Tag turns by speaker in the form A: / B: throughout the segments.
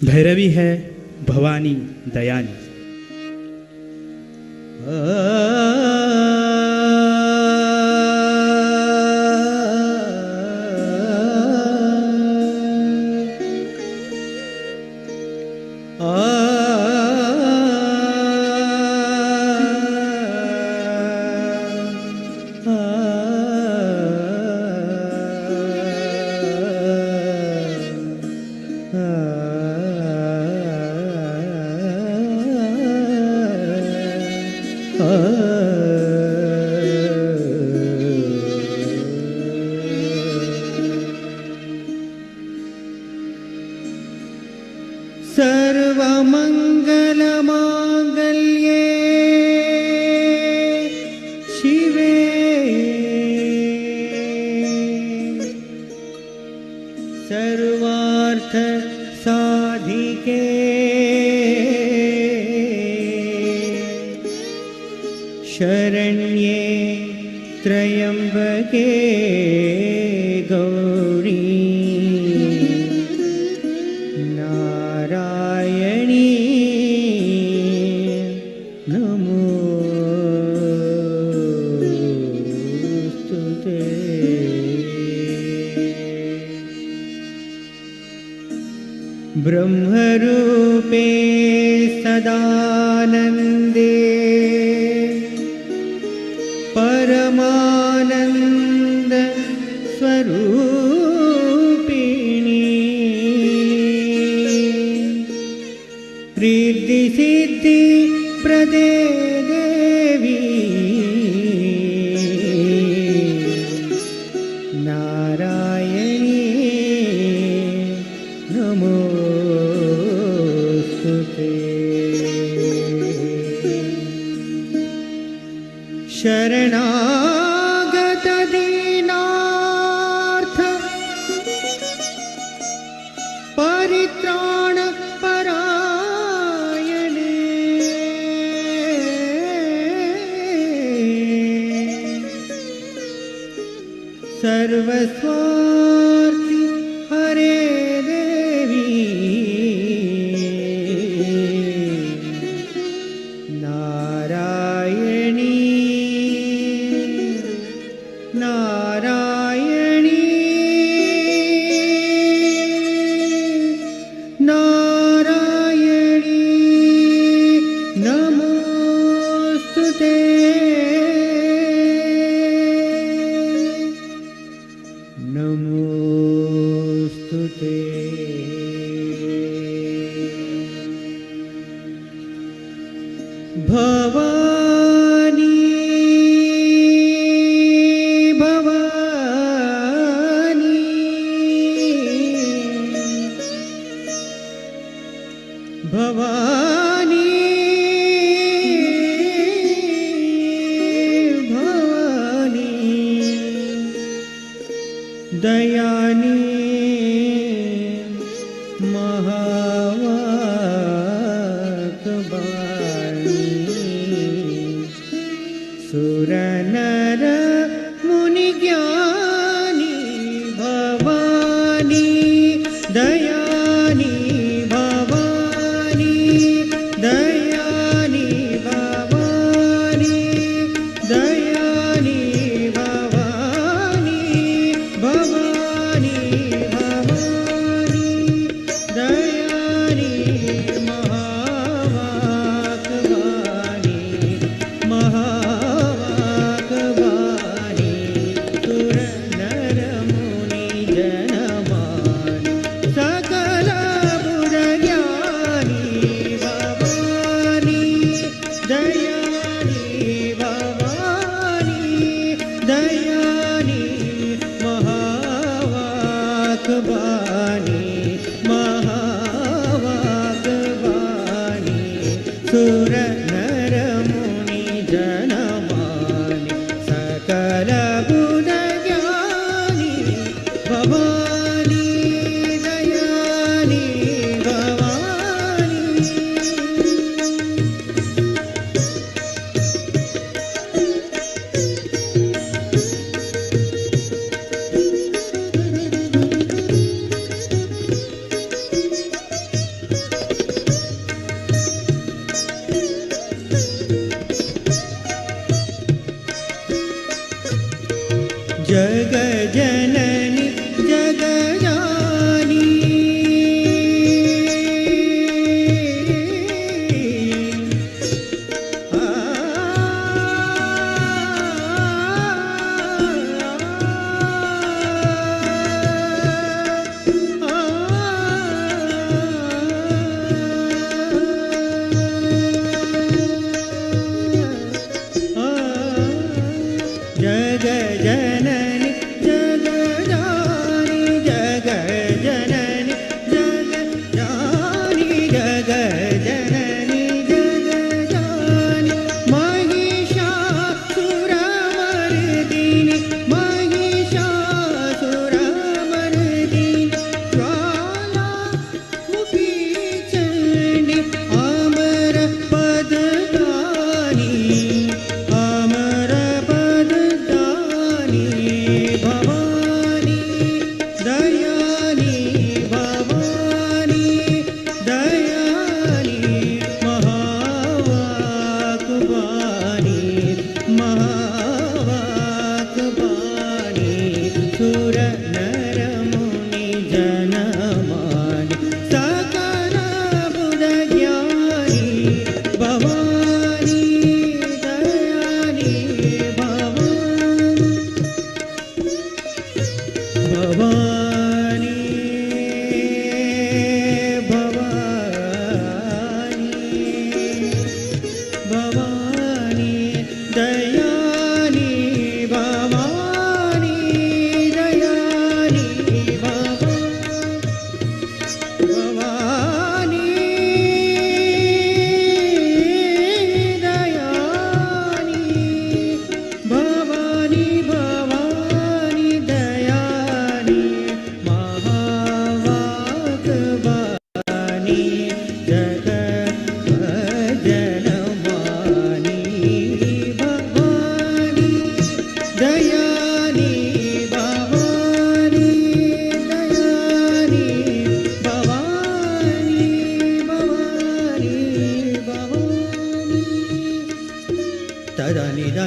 A: भैरवी है भवानी दयानी।
B: सर्वमङ्गलमाङ्गल्ये शिवे सर्वार्थसाधिके शरण्ये त्र्यम्बके गौरी नारायणी नमोस्तुते। ब्रह्मरूपे सदानन्दे परमानन्द स्वरूपिणी रिद्धि सिद्धि प्रदे देवी नारायणी नमोस्तुते। शरणागत दीनार्थ परित्राण परायणे सर्वस्वार्थी हरे देवी नारायणी नारायणी नारायणी नमोस्तुते। नमोस्तुते। भवानी भवानी भवानी भवानी दयानी महावाक्बाणी सुरनर मुनिज्ञानी भवानी दयानी भवानी दयानी भवानी दयानी भवानी भवानी भवानी दयानी महावाक्बाणी महावाक्बाणी सुरनर मुनि जनमानि सकल बुद्धज्ञानी भवानी दयानी भवानी दयानी महावाक्बाणी महावाक्बाणी सुरनर मुनि जनमानि सकल बुद्धज्ञानी भवानी दयानी Bhavani.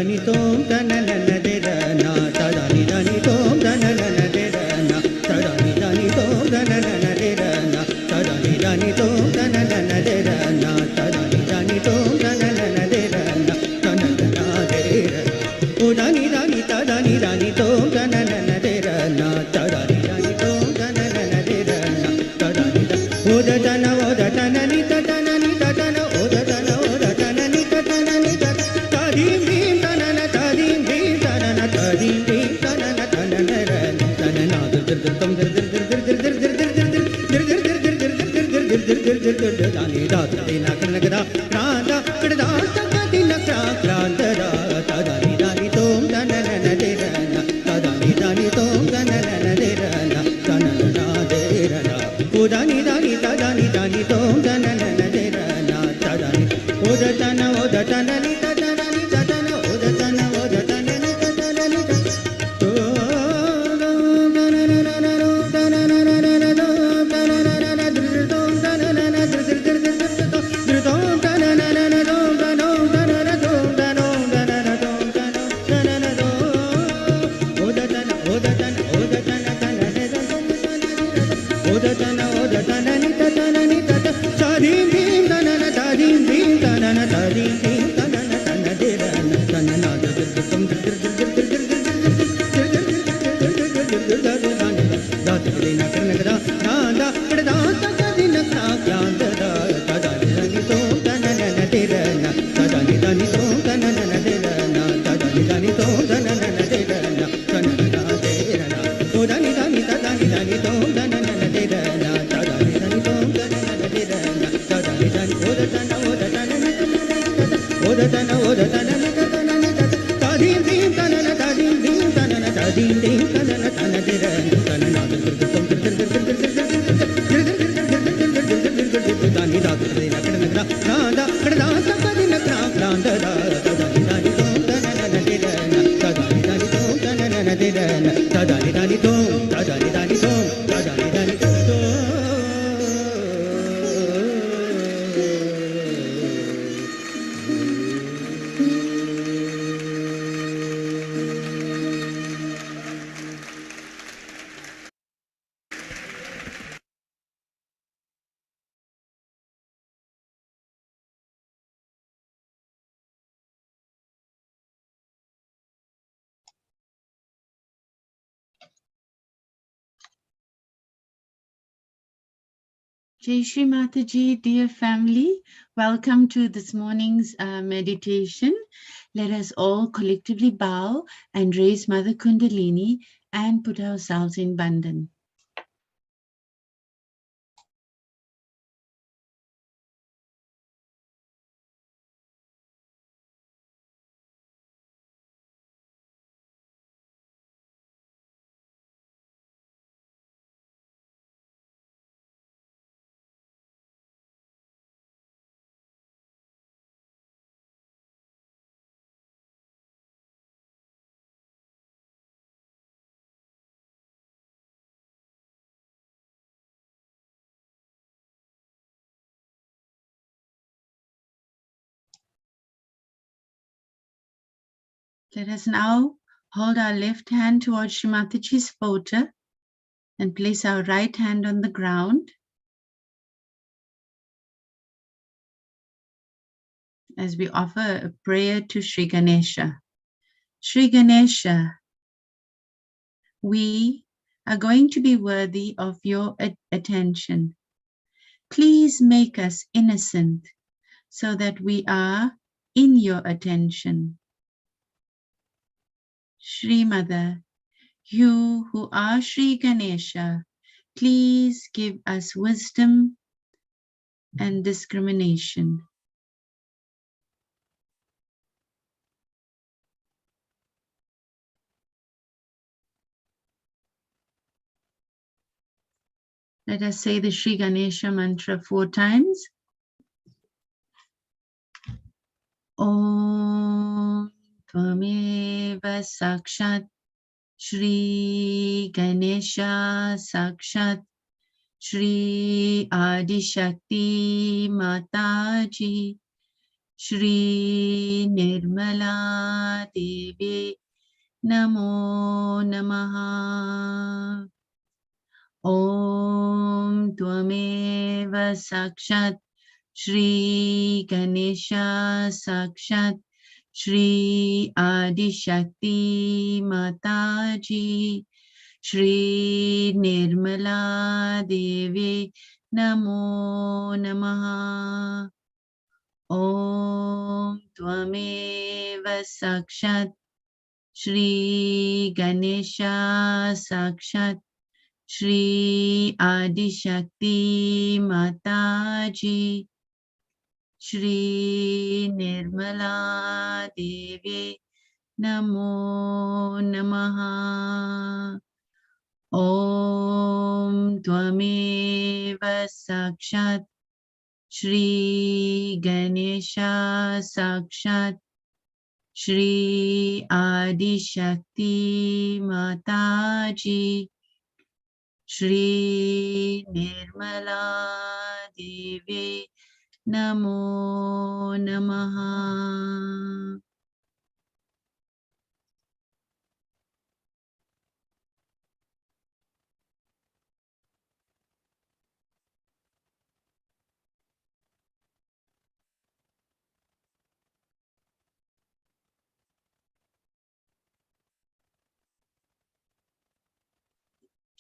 B: dani tom dana nana de na ta dani dani tom dana nana de na ta dani dani tom dana nana de na ta dani dani tom dana nana de na ta dani dani tom dana nana de na ta nana de o dani dani ta dani dani tom dana nana de na ta dani dani tom dana nana de na ta dani da o da dana ni ta dana ni ta dana o da dana ni ta dana ni ta ta dim dim dana na ta dim dim dana na ta dim dim dana na ta dana dana na dir dir dir tom dir dir dir dir dir dir dir dir dir dani da dina krnagda pranda krda ta dina kranda ta dani dani tom dana na de na ta dani dani tom dana na de na ta na de na o dani dani ta dani dani tom dana na de na ta dani o da dana ni ta dana ni ta dana o da dana ni ta dana ni ta o dana na na na dana na na na na dana na na na dir tom dana na na dir dir dir dir dir tom dana na na na dana dana na tom dana na tom dana na do o da dana dana de o da dana ni ta dana ni ta ta dim dim dana na ta dim dim dana na ta dim dim dana na dana de na dana na dir dir dir tom dir dir dir dir dir dir da dina krnagda da da krda ta dina kra kyanda da ta dani tom dana na de na ta dani tom dana na de na ta dani tom dana na de na dana na de na o dani ta dani tom dana na de na ta dani tom dana na de na ta dani o da dana ni ta o da dana ni ta dana ni ta ta dim dim dana na ta dim dim dana na ta dim dim dana na ta na de na dana na dir dir tom dir dir dir dir dir dani da dina krnagda na da krda ta dina kra kranda da ta dani tom dana na de na ta dani tom dana na de na ta dani tom ta dani tom ta dani tom
C: Jai Shri Mataji, dear family, welcome to this morning's meditation. Let us all collectively bow and raise Mother Kundalini and put ourselves in Bandhan. Let us now hold our left hand towards Shri Mataji's photo and place our right hand on the ground as we offer a prayer to Shri Ganesha. Shri Ganesha, we are going to be worthy of your attention. Please make us innocent so that we are in your attention. Shri Mother, you who are Shri Ganesha, please give us wisdom and discrimination. Let us say the Shri Ganesha mantra 4 times. Om Tvameva Sakshat Shri Ganesha Sakshat Shri Adi Shakti Mataji Shri Nirmala Devi Namo Namaha. Om Tvameva Sakshat Shri Ganesha Sakshat Shri Adi Shakti Mataji Shri Nirmala Devi Namo Namaha. Om Tvameva Sakshat Shri Ganesha Sakshat Shri Adi Shakti Mataji Shri Nirmala Devi Namo Namaha. Om Tvameva Sakshat Shri Ganesha Sakshat Shri Adi Shakti Mataji Shri Nirmala Devi Namo Namaha.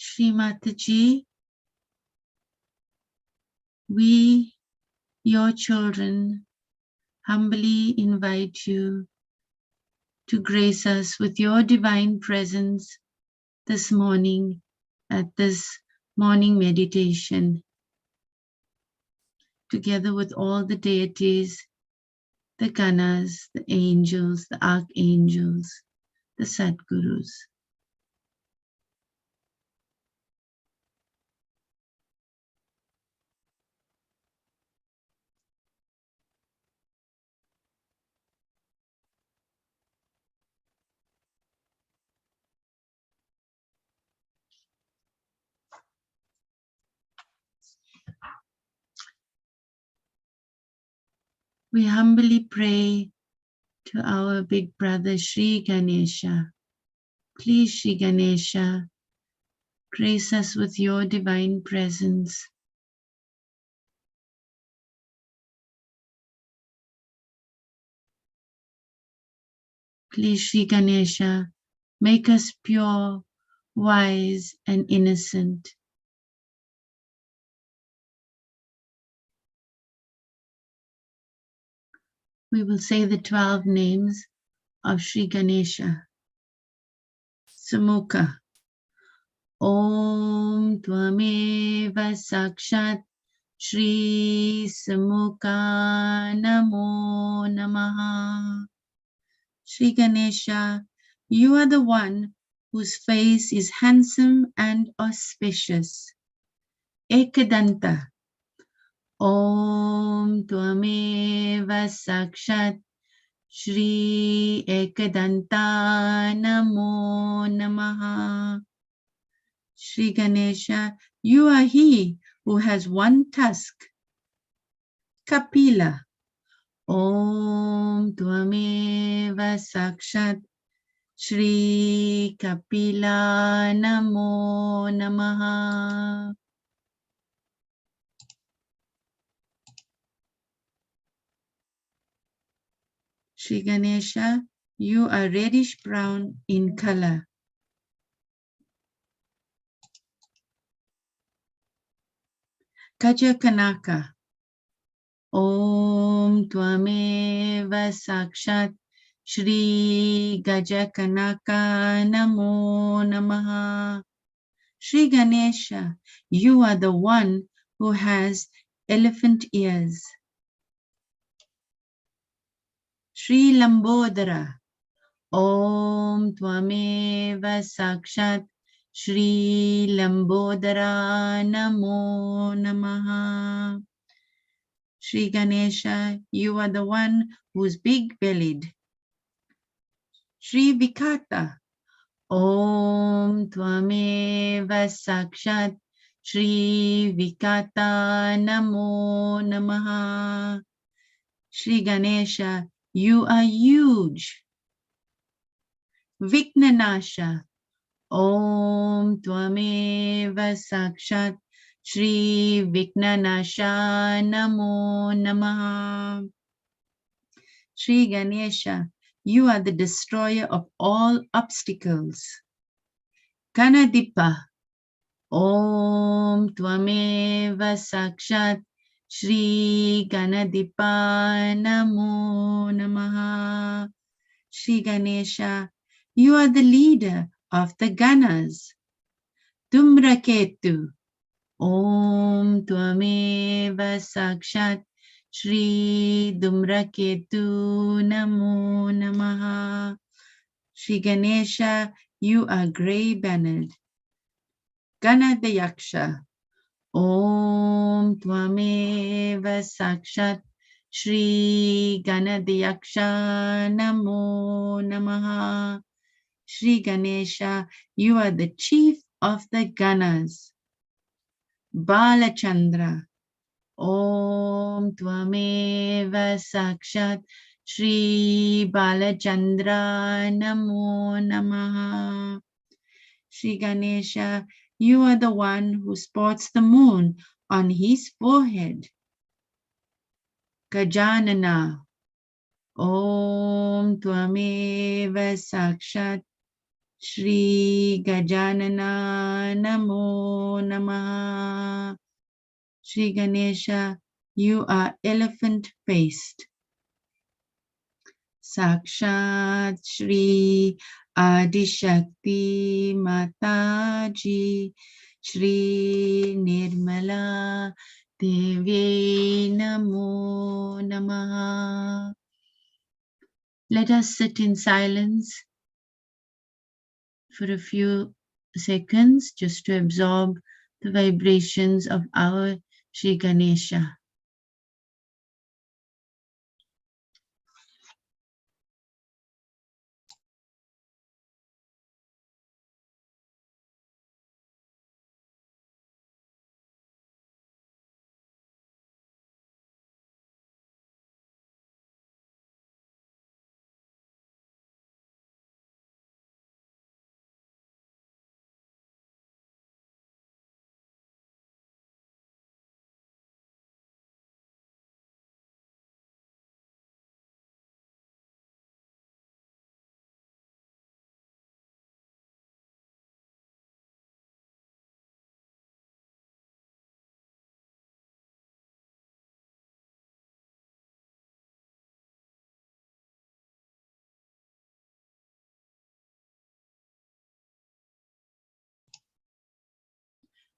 C: Shri Mataji, we, your children, humbly invite you to grace us with your divine presence this morning at this morning meditation, together with all the deities, the Ganas, the angels, the archangels, the Sadgurus. We humbly pray to our big brother Shri Ganesha. Please, Shri Ganesha, grace us with your divine presence. Please, Shri Ganesha, make us pure, wise, and innocent. We will say the 12 names of Shri Ganesha. Sumukha. Om Tvameva Sakshat Shri Sumukha Namo Namaha. Shri Ganesha, you are the one whose face is handsome and auspicious. Ekadanta. Om Tvameva Sakshat Shri Ekadanta Namo Namaha. Shri Ganesha, you are he who has one tusk. Kapila. Om Tvameva Sakshat Shri Kapila Namo Namaha. Shri Ganesha, you are reddish brown in color. Kajakanaka. Om Tvameva Sakshat Shri Gajakanaka Namo Namaha. Shri Ganesha, you are the one who has elephant ears. Shri Lambodara. Om Tvameva Sakshat Shri Lambodara Namo Namaha. Shri Ganesha, you are the one who's big-bellied. Shri Vikata. Om Tvameva Sakshat Shri Vikata Namo Namaha. Shri Ganesha, you are huge. Viknanasha, Om Tvameva Sakshat Shri Viknanasha Namo Namaha. Shri Ganesha, you are the destroyer of all obstacles. Kanadipa, Om Tvameva Sakshat Shri Ganadipa Namo Namaha. Shri Ganesha, you are the leader of the Ganas. Tumraketu, Om Tvameva Sakshat Shri Dumraketu Namo Namaha. Shri Ganesha, you are grey-bannered. Ganadayaksha, Om Tvameva Sakshat Shri Ganadayaksha Namo Namaha. Shri Ganesha, you are the chief of the Ganas. Balachandra, Om Tvameva Sakshat Shri Balachandra Namo Namaha. Shri Ganesha, you are the one who sports the moon on his forehead. Gajanana, Om Tvameva Sakshat Shri Gajanana Namo Namaha. Shri Ganesha, you are elephant-faced. Sakshat Shri Adishakti Mataji Shri Nirmala Devi Namo Namaha. Let us sit in silence for a few seconds just to absorb the vibrations of our Shri Ganesha.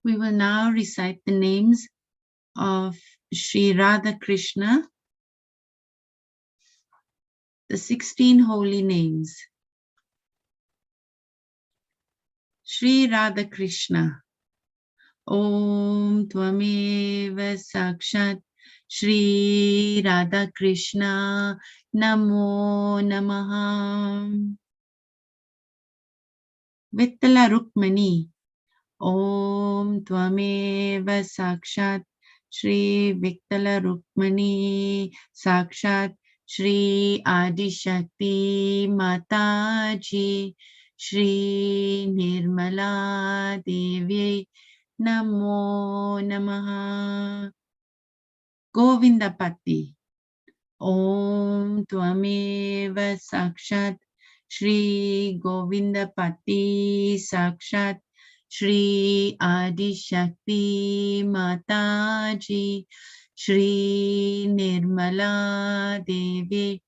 C: We will now recite the names of Shri Radha Krishna, the 16 holy names. Shri Radha Krishna, Om Tvameva Sakshat Shri Radha Krishna Namo Namaha. Vittala Rukmani, Om Tvameva Sakshat Shri Vittala Rukmani Sakshat Shri Adi Shakti Mataji Shri Nirmala Devi Namo Namaha. Govindapati, Om Tvameva Sakshat Shri Govindapati Sakshat Shri Adi Shakti Mataji Shri Nirmala Devi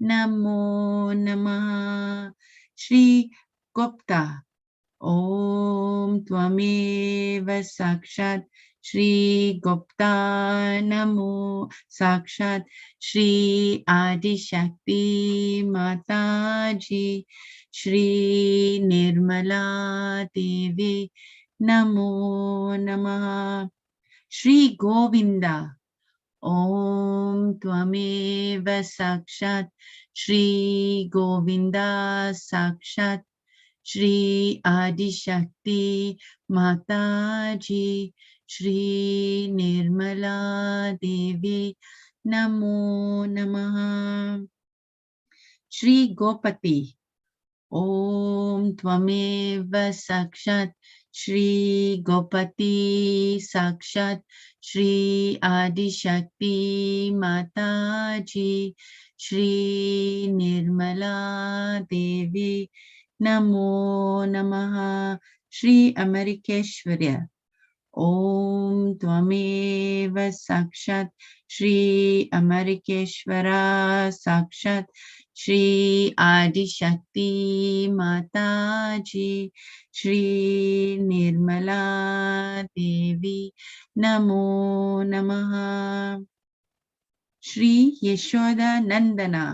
C: Namo Namaha. Shri Gupta, Om Tvameva Sakshat Shri Gupta Namo Sakshat Shri Adi Shakti Mataji Shri Nirmala Devi Namo Namaha. Shri Govinda, Om Tvameva Sakshat Shri Govinda Sakshat Shri Adi Shakti Mataji Shri Nirmala Devi नमो नमः। श्री गोपति। ॐ त्वमेव साक्षात् श्री गोपति साक्षात् श्री आदिशक्ति माताजी श्री निर्मला देवी नमो नमः। श्री अमरिकेश्वर्य। ॐ त्वमेव साक्षात् श्री अमरिकेश्वरा साक्षात् श्री आदिशक्ति माताजी श्री निर्मला देवी नमो नमः। श्री यशोदा नंदना।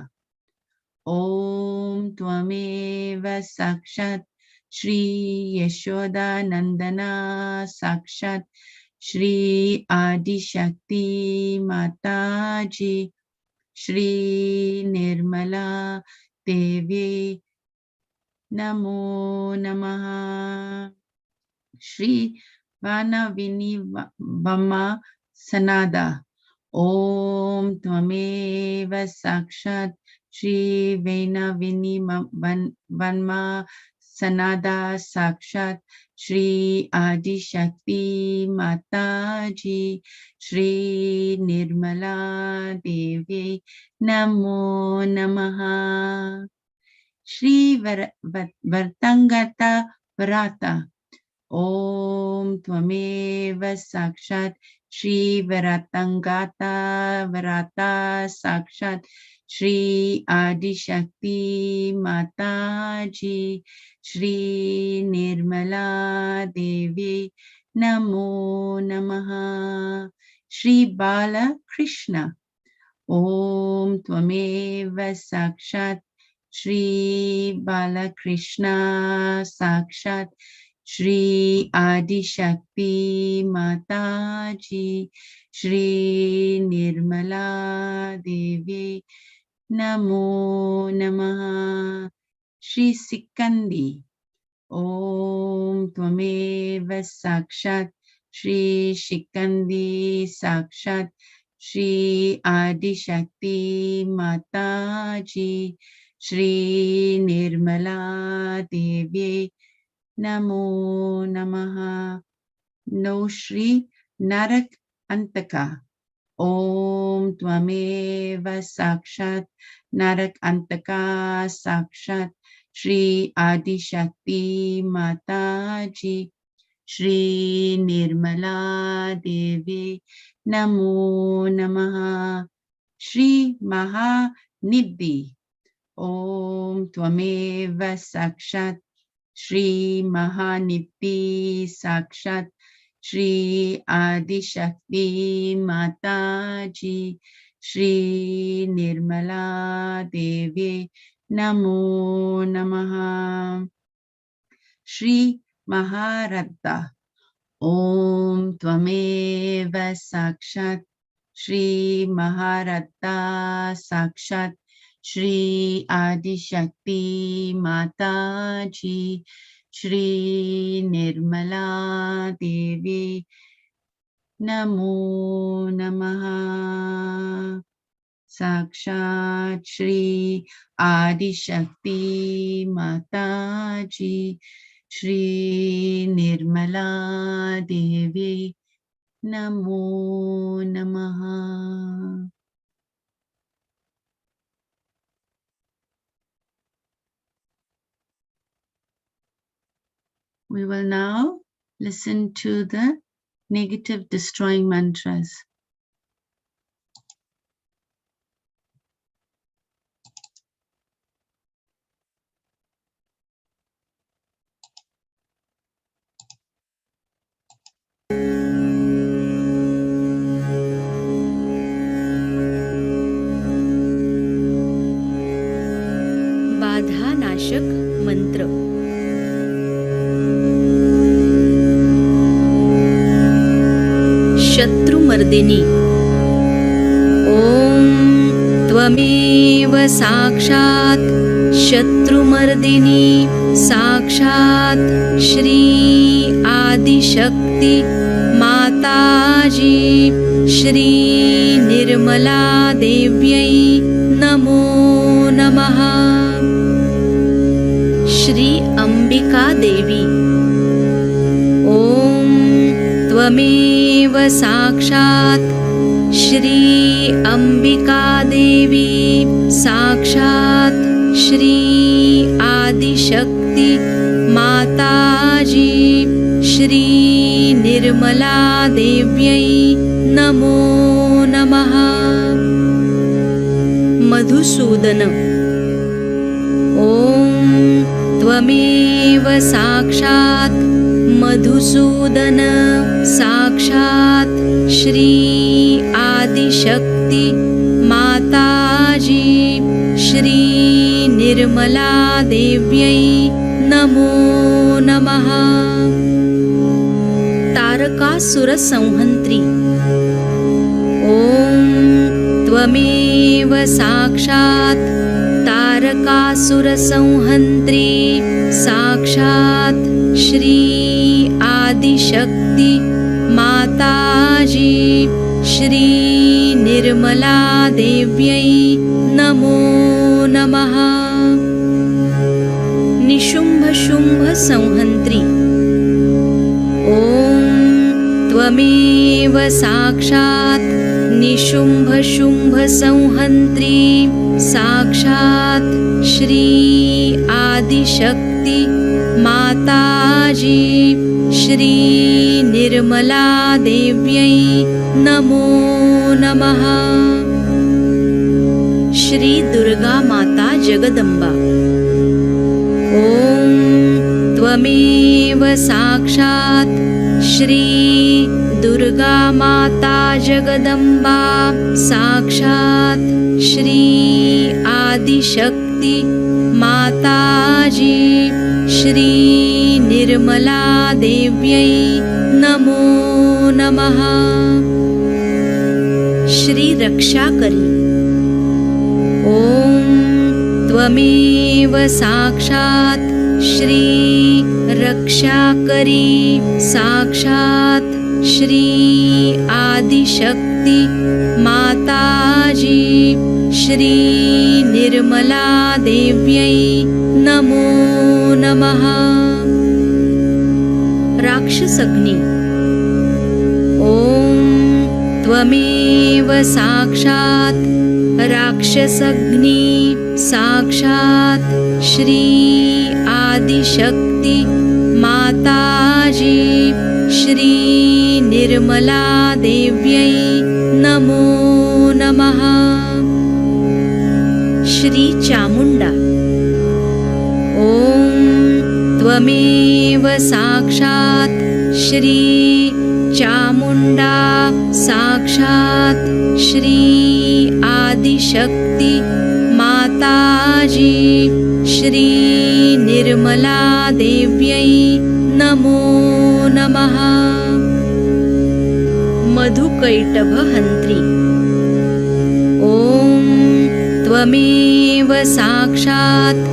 C: ॐ त्वमेव साक्षात् श्री यशोदा नंदना साक्षात् श्री आदिशक्ति माताजी श्री निर्मला देवी नमो नमः। श्री वानविनी वमा सनादा। ॐ त्वमेव साक्षात् श्री वैनविनी वन्मा सनादा साक्षात् श्री आदिशक्ति माताजी श्री निर्मला देवी नमो नमः। श्री वर्तंगता व्रता। ॐ त्वमेव साक्षात् श्री वरतंगता व्रता साक्षात् श्री आदिशक्ति माताजी श्री निर्मला देवी नमो नमः। श्री बालकृष्ण। ॐ त्वमेव साक्षात् श्री बालकृष्ण साक्षात् श्री आदिशक्ति माताजी श्री निर्मला देवी नमो नमः। श्री सिकंदी। ॐ त्वमेव साक्षात् श्री शिकंदी साक्षात् श्री आदिशक्ति माताजी श्री निर्मला देवी नमो नमः। नो श्री नरक अंतका। ॐ त्वमेव साक्षात् नरक अंतका साक्षात् श्री आदिशक्ति माताजी श्री निर्मला देवी नमो नमः। श्री महानिधि। ॐ त्वमेव साक्षात् श्री महानिधि साक्षात् श्री आदिशक्ति माताजी श्री निर्मला देवी नमो नमः। श्री महारद्धा। ॐ त्वमेव साक्षात् श्री महारद्धा साक्षात् श्री आदिशक्ति माताजी श्री निर्मला देवी नमो नमः। साक्षात् श्री आदिशक्ति माताजी श्री निर्मला देवी नमो नमः। We will now listen to the negative destroying mantras.
D: बाधानाशक मंत्र। शत्रुमर्दिनी। ॐ त्वमेव साक्षात् शत्रुमर्दिनी साक्षात् श्री आदिशक्ति माताजी श्री निर्मला निर्मला देव्यै नमो नमः। श्री अंबिका देवी। ॐ त्वमेव साक्षात् श्री अंबिका देवी साक्षात् श्री आदिशक्ति माताजी श्री निर्मला देव्यै नमो नमः। मधुसूदन। ॐ त्वमेव साक्षात् मधुसूदन साक्षात् श्री आदिशक्ति माताजी श्री निर्मला देव्यै नमो नमः। तारकासुर संहन्त्री। ॐ त्वमेव साक्षात् तारकासुर संहन्त्री साक्षात् श्री आदिशक्ति माताजी श्री निर्मला देव्यै नमो नमः। निशुम्भ शुम्भ संहन्त्री। ॐ त्वमेव साक्षात् निशुम्भ शुम्भ संहन्त्री साक्षात् श्री आदिशक्ति माताजी श्री निर्मला देव्यै नमो नमः। श्री दुर्गा माता जगदम्बा। ॐ त्वमेव साक्षात् श्री दुर्गा माता जगदम्बा साक्षात् श्री आदिशक्ति माताजी श्री निर्मला देव्यै नमो नमः। श्री रक्षाकरी। ॐ त्वमेव साक्षात् श्री रक्षाकरी साक्षात् श्री आदिशक्ति माताजी श्री निर्मला देव्यै नमो नमः। राक्षसग्नि। ॐ त्वमेव साक्षात् राक्षसग्नि साक्षात् श्री आदिशक्ति माताजी श्री निर्मला देव्यै नमो नमः। श्री चामुण्डा। ॐ त्वमेव साक्षात् श्री चामुण्डा साक्षात् श्री आदिशक्ति माताजी श्री निर्मला देव्यै नमो नमः। मधुकैटभहन्त्री। ॐ त्वमेव साक्षात्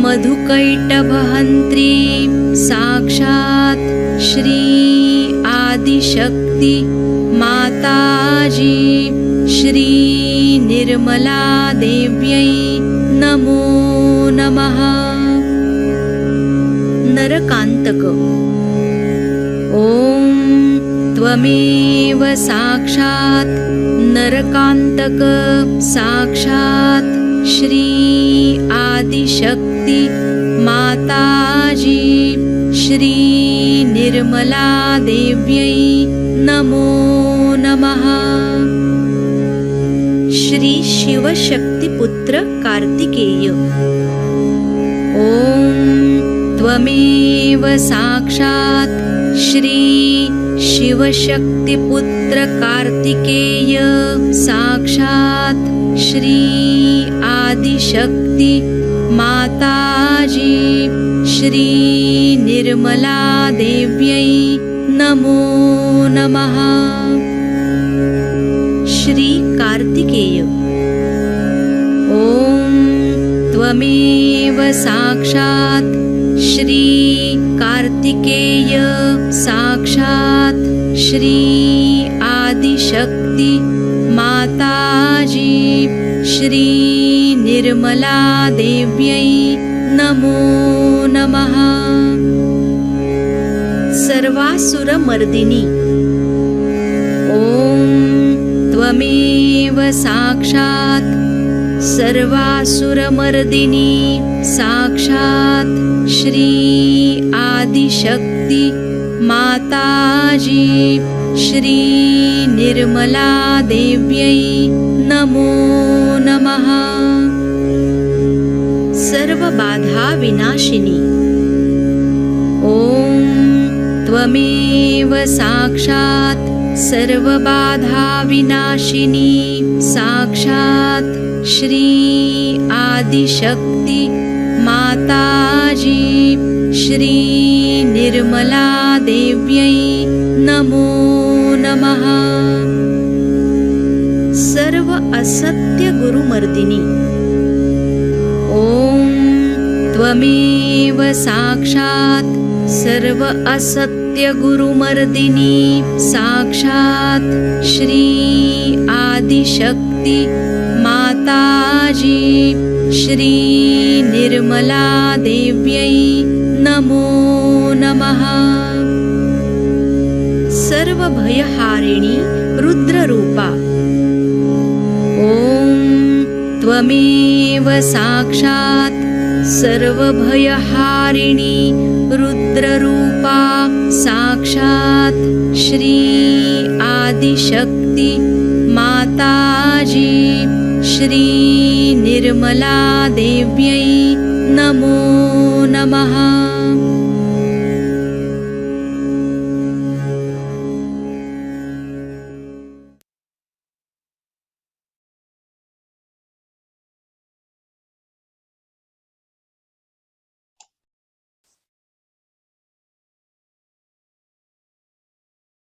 D: मधुकैटभहन्त्री साक्षात् श्री आदिशक्ति माताजी श्री निर्मला देव्यै नमो नमः। नरकान्तक। ॐ त्वमेव साक्षात् नरकान्तक साक्षात् श्री आदिशक्ति माताजी श्री निर्मला देव्यै नमो नमः। श्री शिवशक्तिपुत्र कार्तिकेय। ॐ त्वमेव साक्षात् श्री शिवशक्तिपुत्र कार्तिकेय साक्षात् श्री आदिशक्ति माताजी श्री निर्मला देव्यै नमो नमः। श्री कार्तिकेय। ॐ त्वमेव साक्षात् श्री कार्तिकेय साक्षात् श्री आदिशक्ति माताजी श्री निर्मला देव्यै नमो नमः। सर्वासुरमर्दिनी ॐ त्वमेव साक्षात् सर्वासुरमर्दिनी साक्षात् श्री आदिशक्ति माताजी श्री निर्मला देव्यै नमो नमः। सर्वबाधा विनाशिनी ॐ त्वमेव साक्षात् सर्वबाधा विनाशिनी साक्षात् श्री आदिशक्ति माताजी श्री निर्मला देव्यै नमो नमः। सर्व असत्य गुरुमर्दिनी ॐ त्वमेव साक्षात् सर्व असत्य गुरुमर्दिनी साक्षात् श्री आदिशक्ति माताजी श्री निर्मला देव्यै नमो नमः। सर्वभयहारिणी रुद्ररूपा ॐ त्वमेव साक्षात् सर्वभयहारिणी रुद्ररूपा साक्षात् श्री आदिशक्ति माताजी श्री निर्मला देव्यै नमो नमः।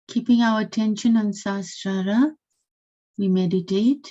C: Keeping our attention on Sahasrara, we meditate.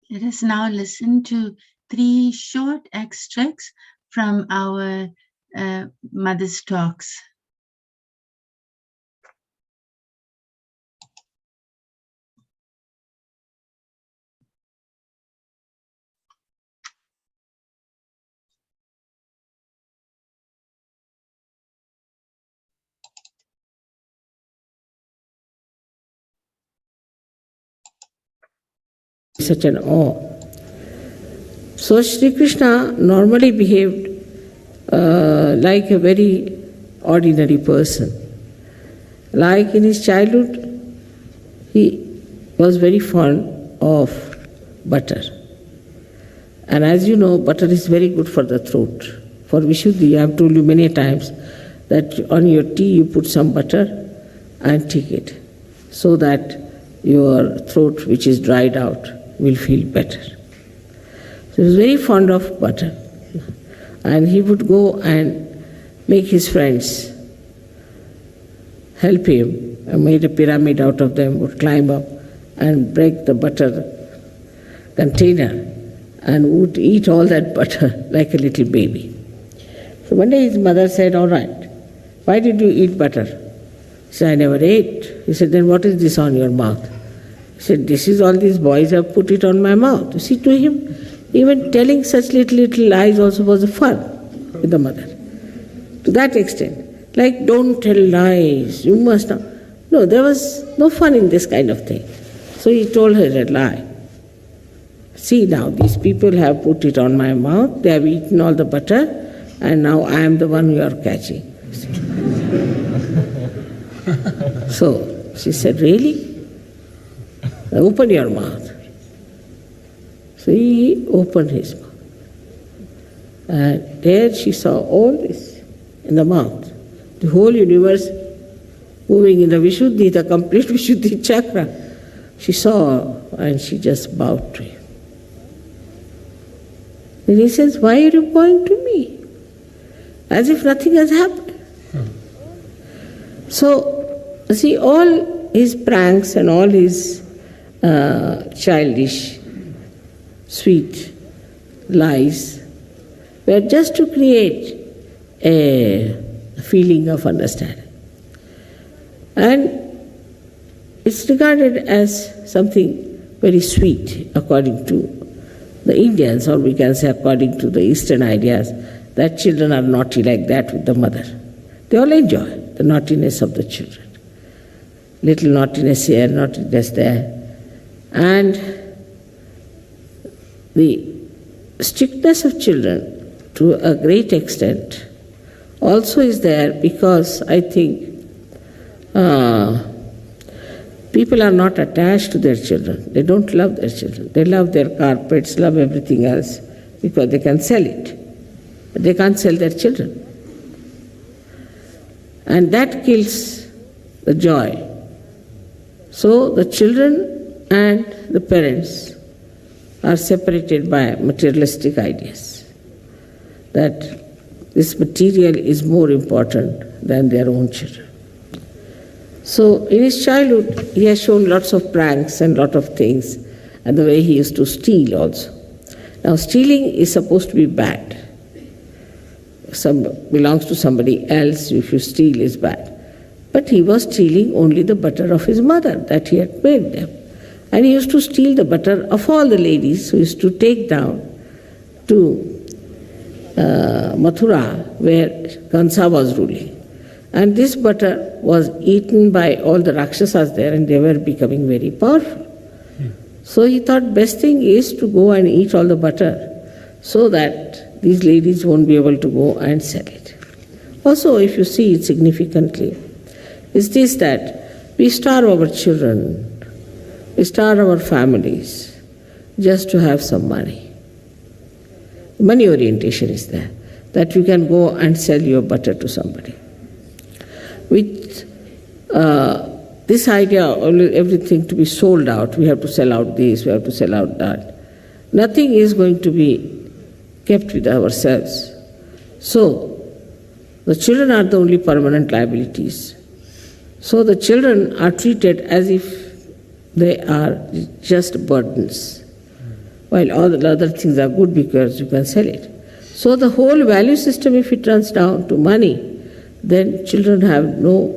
C: Let us now listen to 3 short extracts from our Mother's Talks.
E: Such an awe. So Shri Krishna normally behaved like a very ordinary person. Like in his childhood, he was very fond of butter. And as you know, butter is very good for the throat. For Vishuddhi, I have told you many times that on your tea you put some butter and take it, so that your throat, which is dried out, will feel better. So he was very fond of butter. And he would go and make his friends help him, and made a pyramid out of them, would climb up and break the butter container and would eat all that butter like a little baby. So one day his mother said, "All right, why did you eat butter?" He said, "I never ate." He said, "Then what is this on your mouth?" He said, "This is all these boys have put it on my mouth." You see, to him, even telling such little lies also was a fun with the mother. To that extent. Like, don't tell lies, you must not. No, there was no fun in this kind of thing. So he told her a lie. "See now, these people have put it on my mouth, they have eaten all the butter, and now I am the one you are catching." So she said, "Really? Open your mouth." So he opened his mouth. And there she saw all this in the mouth. The whole universe moving in the Vishuddhi, the complete Vishuddhi chakra. She saw and she just bowed to him. Then he says, "Why are you bowing to me?" As if nothing has happened. So, see, all his pranks and all his childish, sweet lies were just to create a feeling of understanding. And it's regarded as something very sweet according to the Indians, or we can say according to the Eastern ideas, that children are naughty like that with the mother. They all enjoy the naughtiness of the children. Little naughtiness here, naughtiness there. And the strictness of children, to a great extent, also is there because I think people are not attached to their children. They don't love their children. They love their carpets, love everything else because they can sell it. But they can't sell their children. And that kills the joy. So the children and the parents are separated by materialistic ideas, that this material is more important than their own children. So in his childhood, he has shown lots of pranks and lot of things, and the way he used to steal also. Now stealing is supposed to be bad. Belongs to somebody else, if you steal is bad. But he was stealing only the butter of his mother that he had made them. And he used to steal the butter of all the ladies who used to take down to Mathura, where Kansa was ruling. And this butter was eaten by all the Rakshasas there, and they were becoming very powerful. So he thought best thing is to go and eat all the butter so that these ladies won't be able to go and sell it. Also, if you see it significantly, is this that we starve our children, we starve our families just to have some money. Money orientation is there, that you can go and sell your butter to somebody. With this idea, everything to be sold out, we have to sell out this, we have to sell out that. Nothing is going to be kept with ourselves. So, the children are the only permanent liabilities. So the children are treated as if they are just burdens. while all the other things are good because you can sell it. So the whole value system, if it runs down to money, then children have no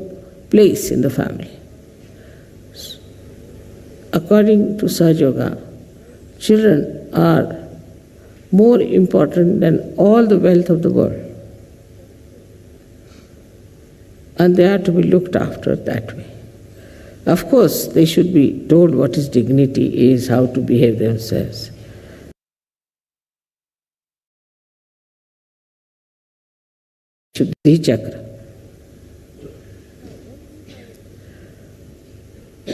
E: place in the family. According to Sahaja Yoga, children are more important than all the wealth of the world. And they are to be looked after that way. Of course, they should be told what is dignity is, how to behave themselves. Shuddhi Chakra.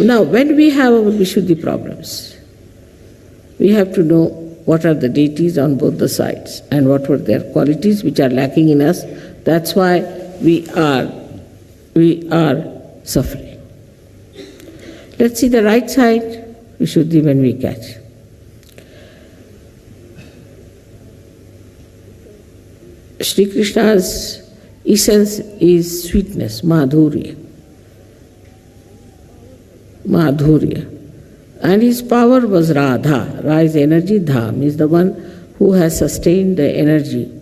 E: Now, when we have our Vishuddhi problems, we have to know what are the deities on both the sides and what were their qualities which are lacking in us. That's why we are suffering. Let's see the right side, Vishuddhi, when we catch. Shri Krishna's essence is sweetness, madhurya. Madhurya. And his power was Radha. Ra is energy, Dham is the one who has sustained the energy.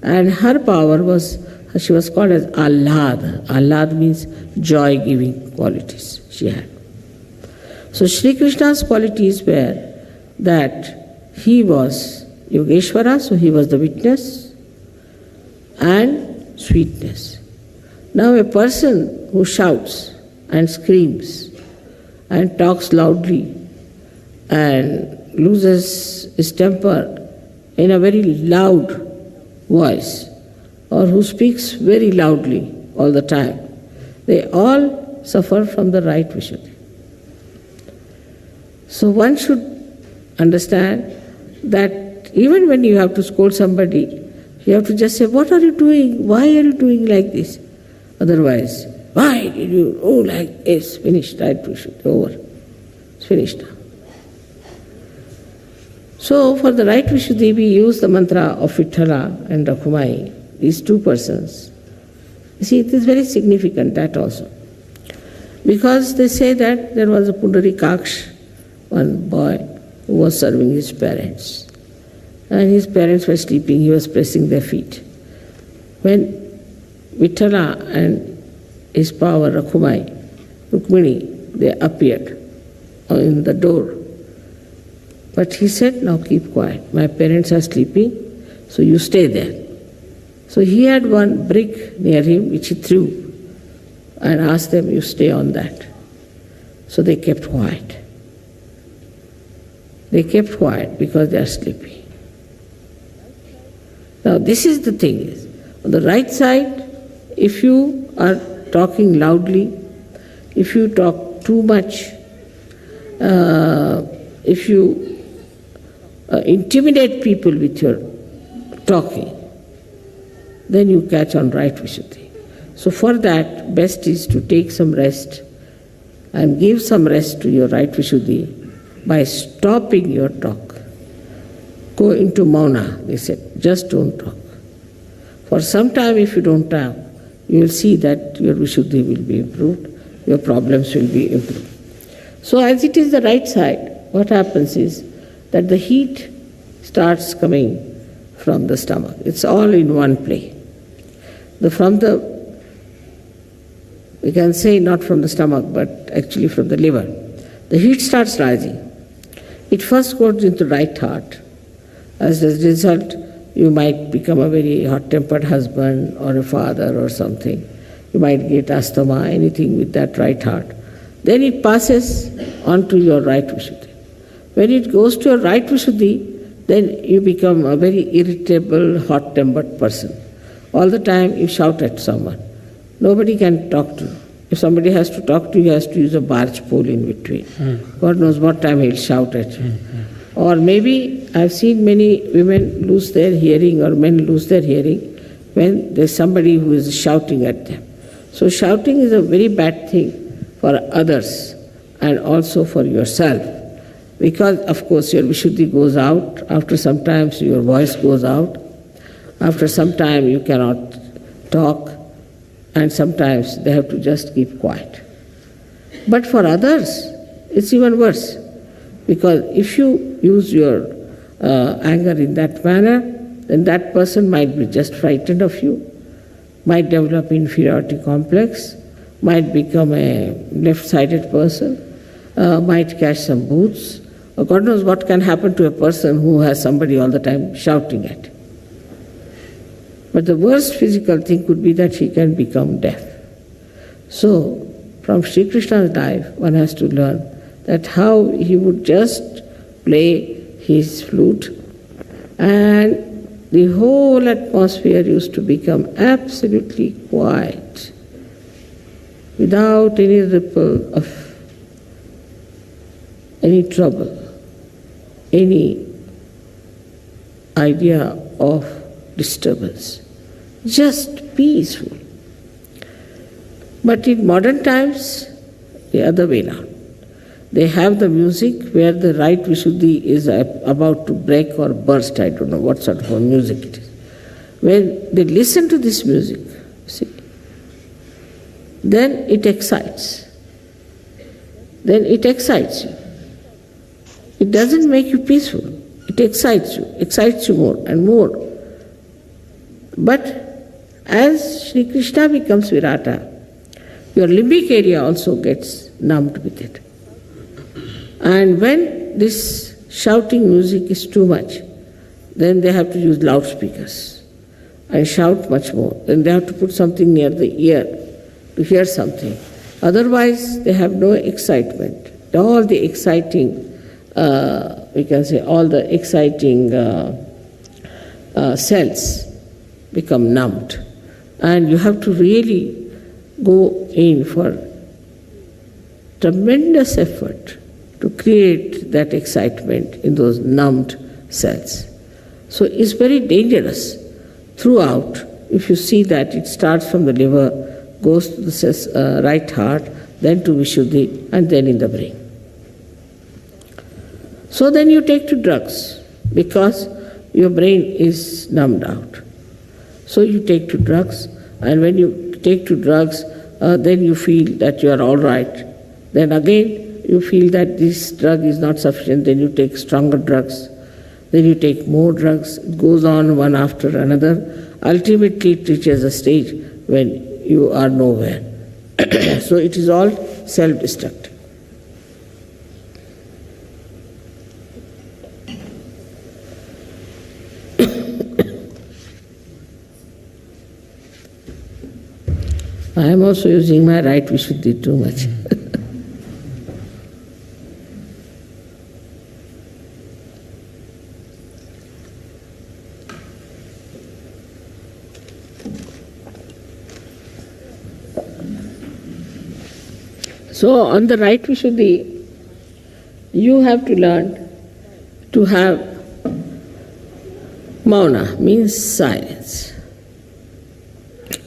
E: And her power was, she was called as Ahlad. Ahlad means joy-giving qualities she had. So Shri Krishna's qualities were that he was Yogeshwara, so he was the witness, and sweetness. Now a person who shouts and screams and talks loudly and loses his temper in a very loud voice, or who speaks very loudly all the time, they all suffer from the right Vishuddhi. So one should understand that even when you have to scold somebody, you have to just say, what are you doing? Why are you doing like this? Otherwise, why did you, like this, finished, right Vishuddhi, over. It's finished now. So for the right Vishuddhi, we use the mantra of Vithala and Rakhumai, these two persons. You see, it is very significant, that also. Because they say that there was a Pundarikaksh, one boy who was serving his parents. And his parents were sleeping, he was pressing their feet. When Vithala and his power, Rukmini, they appeared in the door. But he said, now keep quiet. My parents are sleeping, so you stay there. So he had one brick near him which he threw and asked them, you stay on that. So they kept quiet. They kept quiet because they are sleepy. Now this is the thing. On the right side, if you are talking loudly, if you talk too much, if you intimidate people with your talking, then you catch on right Vishuddhi. So for that, best is to take some rest and give some rest to your right Vishuddhi by stopping your talk. Go into mauna, they said, just don't talk. For some time if you don't talk, you will see that your Vishuddhi will be improved, your problems will be improved. So as it is the right side, what happens is that the heat starts coming from the stomach. It's all in one play. We can say not from the stomach, but actually from the liver. The heat starts rising. It first goes into the right heart. As a result, you might become a very hot-tempered husband or a father or something. You might get asthma, anything with that right heart. Then it passes on to your right Vishuddhi. When it goes to your right Vishuddhi, then you become a very irritable, hot-tempered person. All the time you shout at someone. Nobody can talk to you. If somebody has to talk to you, he has to use a barge pole in between. God knows what time he'll shout at you. Or maybe I've seen many women lose their hearing or men lose their hearing when there's somebody who is shouting at them. So shouting is a very bad thing for others and also for yourself. Because of course your Vishuddhi goes out, after some time your voice goes out, after some time you cannot talk, and sometimes they have to just keep quiet. But for others, it's even worse. Because if you use your anger in that manner, then that person might be just frightened of you, might develop inferiority complex, might become a left-sided person, might catch some booths, or God knows what can happen to a person who has somebody all the time shouting at him. But the worst physical thing could be that he can become deaf. So, from Shri Krishna's life, one has to learn that how he would just play his flute, and the whole atmosphere used to become absolutely quiet, without any ripple of any trouble, any idea of disturbance, just peaceful. But in modern times, the other way around. They have the music where the right Vishuddhi is about to break or burst, I don't know what sort of music it is. When they listen to this music, see, then it excites. Then it excites you. It doesn't make you peaceful. It excites you more and more. But as Shri Krishna becomes Virata, your limbic area also gets numbed with it. And when this shouting music is too much, then they have to use loudspeakers and shout much more. Then they have to put something near the ear to hear something. Otherwise, they have no excitement. All the exciting, we can say, all the exciting cells become numbed. And you have to really go in for tremendous effort to create that excitement in those numbed cells. So it's very dangerous throughout. If you see that it starts from the liver, goes to the right heart, then to Vishuddhi, and then in the brain. So then you take to drugs because your brain is numbed out. So you take to drugs, and when you take to drugs, then you feel that you are all right. Then again, you feel that this drug is not sufficient, then you take stronger drugs, then you take more drugs. It goes on one after another. Ultimately, it reaches a stage when you are nowhere. So it is all self-destructive. I am also using my right Vishuddhi too much. So on the right Vishuddhi, you have to learn to have mauna, means silence.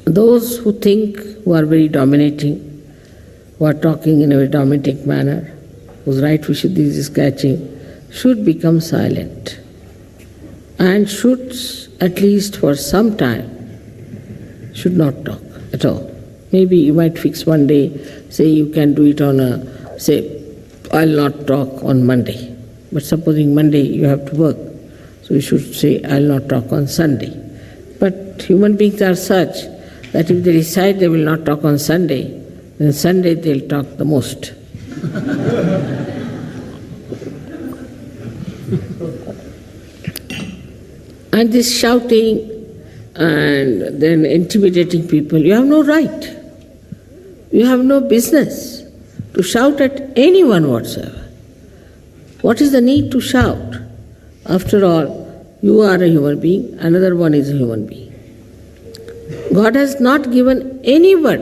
E: Those who think, who are very dominating, who are talking in a very dominating manner, whose right Vishuddhi is catching, should become silent and should, at least for some time, should not talk at all. Maybe you might fix one day, say you can do it on I'll not talk on Monday. But supposing Monday you have to work, so you should say, I'll not talk on Sunday. But human beings are such that if they decide they will not talk on Sunday, then Sunday they'll talk the most. And this shouting and then intimidating people, you have no right. You have no business to shout at anyone whatsoever. What is the need to shout? After all, you are a human being, another one is a human being. God has not given anyone,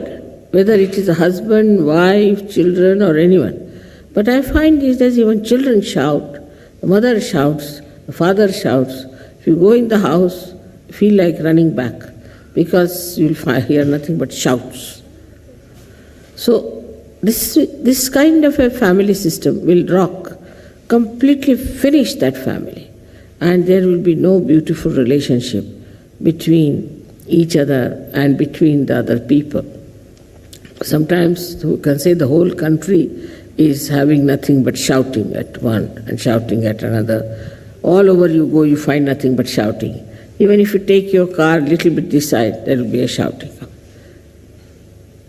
E: whether it is a husband, wife, children or anyone. But I find it as even children shout, the mother shouts, the father shouts. If you go in the house, you feel like running back because you will hear nothing but shouts. So this kind of a family system will completely finish that family, and there will be no beautiful relationship between each other and between the other people. Sometimes we can say the whole country is having nothing but shouting at one and shouting at another. All over you go, you find nothing but shouting. Even if you take your car a little bit this side, there will be a shouting.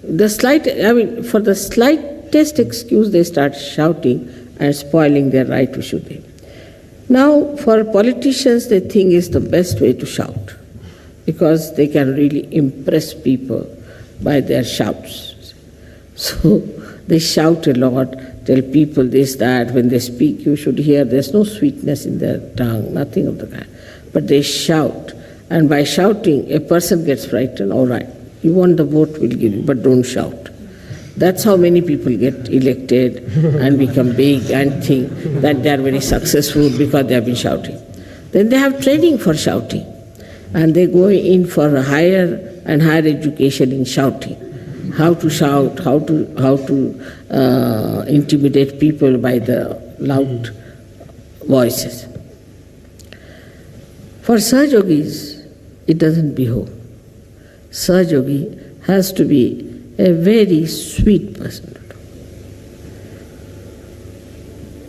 E: For the slightest excuse, they start shouting and spoiling their right to shoot. Now, for politicians, they think it's the best way to shout, because they can really impress people by their shouts. So they shout a lot, tell people this, that. When they speak, you should hear there's no sweetness in their tongue, nothing of the kind. But they shout, and by shouting, a person gets frightened. All right, you want the vote, we'll give you, but don't shout. That's how many people get elected and become big and think that they are very successful because they have been shouting. Then they have training for shouting, and they go in for higher and higher education in shouting. How to shout, how to intimidate people by the loud voices. For Sahajogis, it doesn't behove. Sahajogi has to be a very sweet person,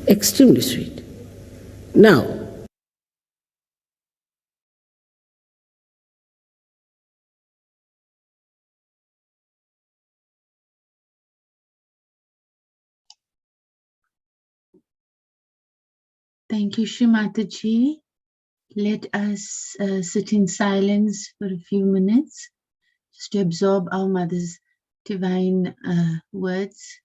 E: extremely sweet. Now,
C: Thank you, Shri Mataji. Let us sit in silence for a few minutes, just to absorb our Mother's divine words.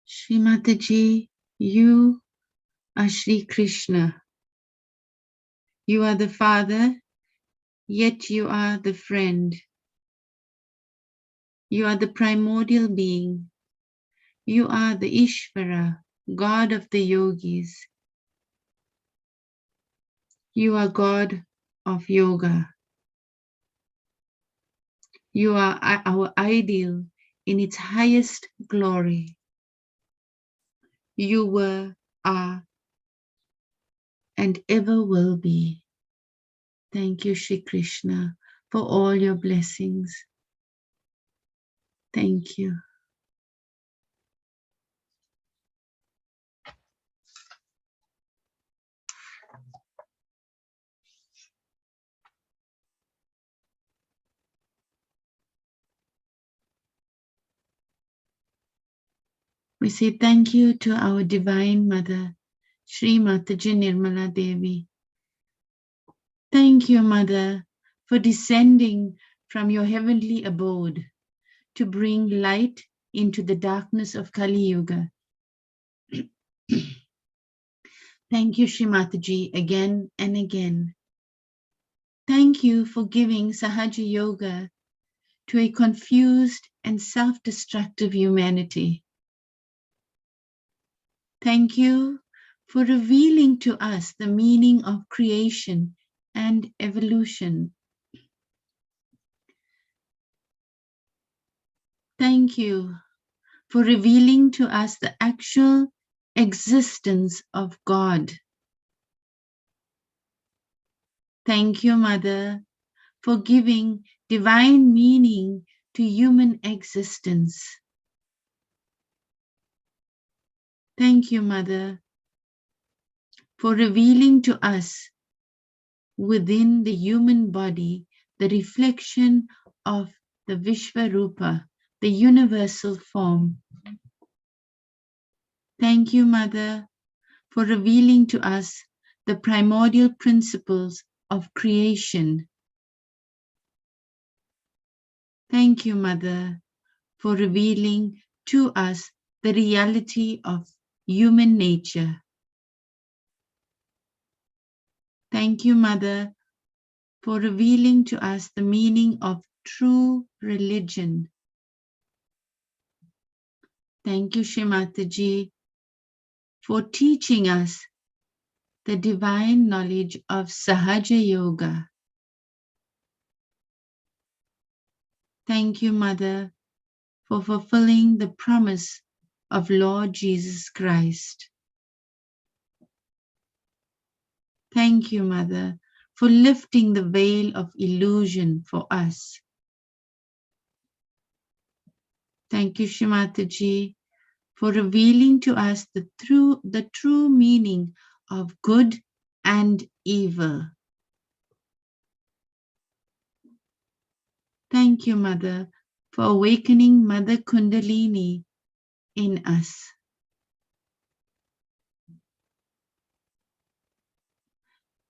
C: Shri Mataji, you are Shri Krishna. You are the father, yet you are the friend. You are the primordial being. You are the Ishvara, God of the yogis. You are God of yoga. You are our ideal in its highest glory. You were, are, and ever will be. Thank you, Shri Krishna, for all your blessings. Thank you. We say thank you to our Divine Mother, Shri Mataji Nirmala Devi. Thank you, Mother, for descending from your heavenly abode to bring light into the darkness of Kali Yuga. Thank you, Shri Mataji, again and again. Thank you for giving Sahaja Yoga to a confused and self-destructive humanity. Thank you for revealing to us the meaning of creation and evolution. Thank you for revealing to us the actual existence of God. Thank you, Mother, for giving divine meaning to human existence. Thank you, Mother, for revealing to us within the human body the reflection of the Vishvarupa, the universal form. Thank you, Mother, for revealing to us the primordial principles of creation. Thank you, Mother, for revealing to us the reality of human nature. Thank you, Mother, for revealing to us the meaning of true religion. Thank you, Shri Mataji, for teaching us the divine knowledge of Sahaja Yoga. Thank you, Mother, for fulfilling the promise of Lord Jesus Christ. Thank you, Mother, for lifting the veil of illusion for us. Thank you, Shri Mataji, for revealing to us the true meaning of good and evil. Thank you, Mother, for awakening Mother Kundalini in us.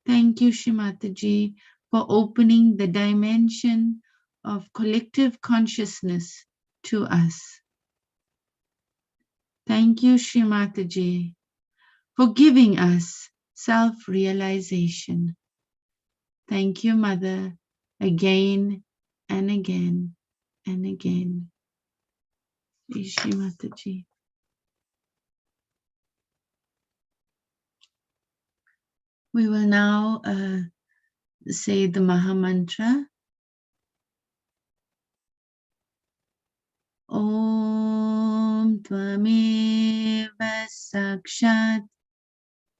C: Thank you, Shri Mataji, for opening the dimension of collective consciousness to us. Thank you, Shri Mataji, for giving us self-realization. Thank you, Mother, again and again and again. Shri Mataji. We will now say the Maha Mantra. Om Tvameva Sakshat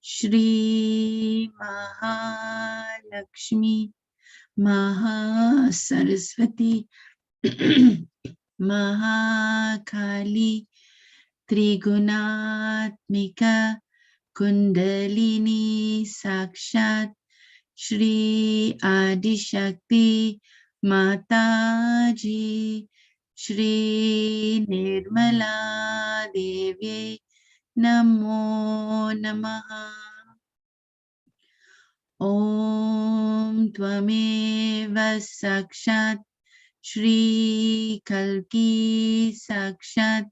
C: Shri Mahalakshmi Mahasaraswati Mahakali Trigunatmika Kundalini Sakshat Shri Adishakti Mataji Shri Nirmala Devi Namo Namaha. Om Tvameva Sakshat Shri Kalki Sakshat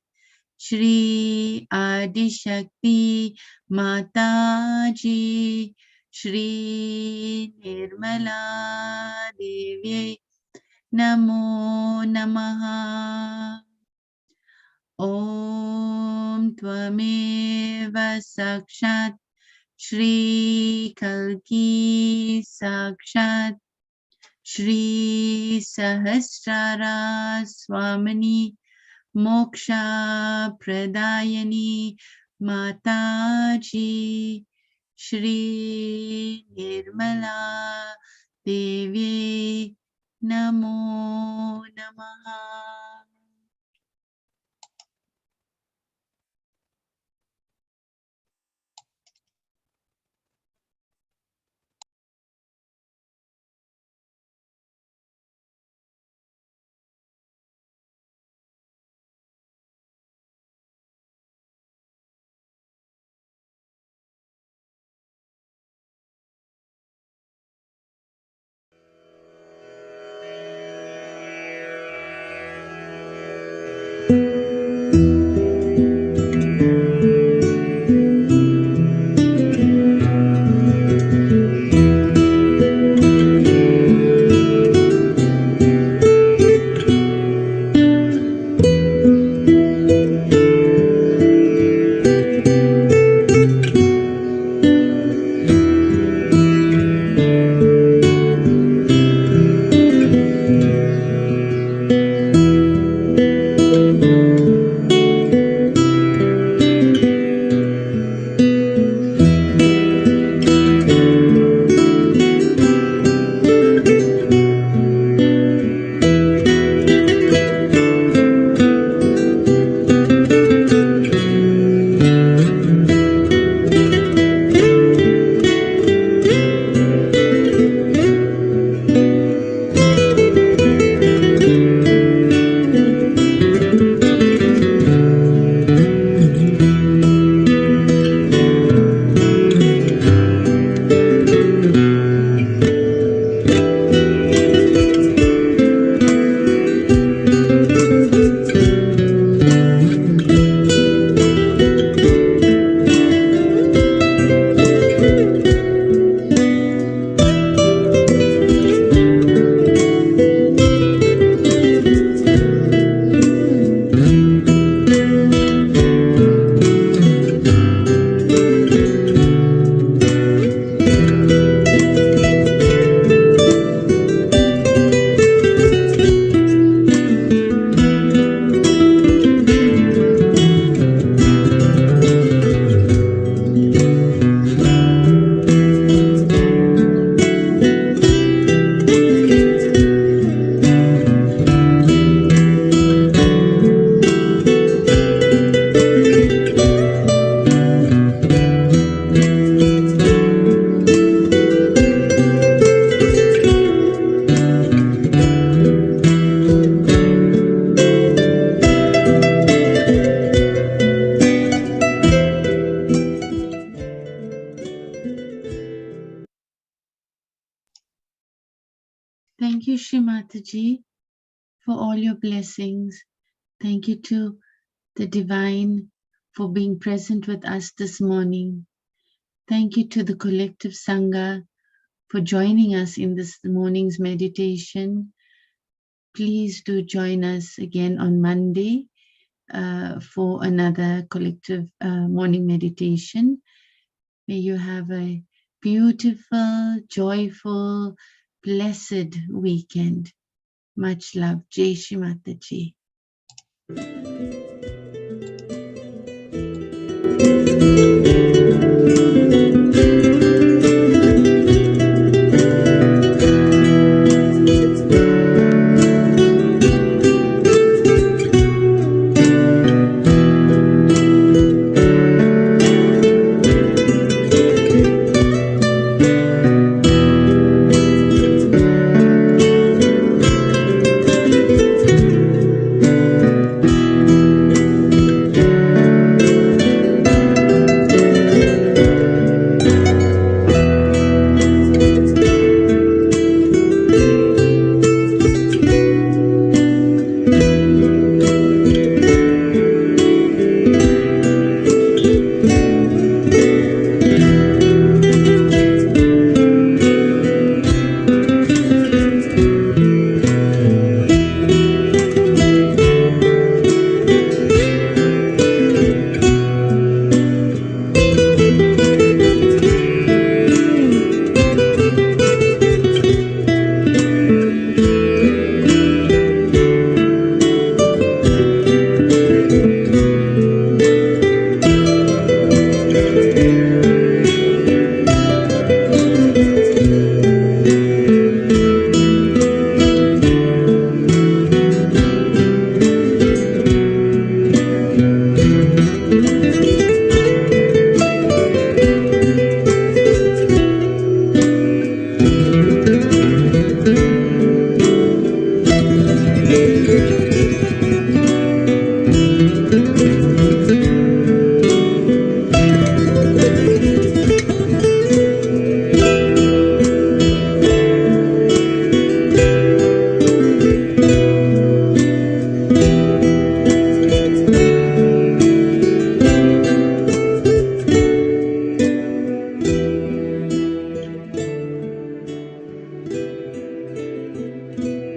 C: Shri Adi Shakti Mataji, Shri Nirmala Devi Namo Namaha. Om Tvameva Sakshat Shri Kalki Sakshat Shri Sahasrara Swamini Moksha Pradayani Mataji Shri Nirmala Devi Namo Namaha. Thank you, Shri Mataji, for all your blessings. Thank you to the Divine for being present with us this morning. Thank you to the collective Sangha for joining us in this morning's meditation. Please do join us again on Monday for another collective morning meditation. May you have a beautiful, joyful, blessed weekend. Much love. Jai Shri Mataji.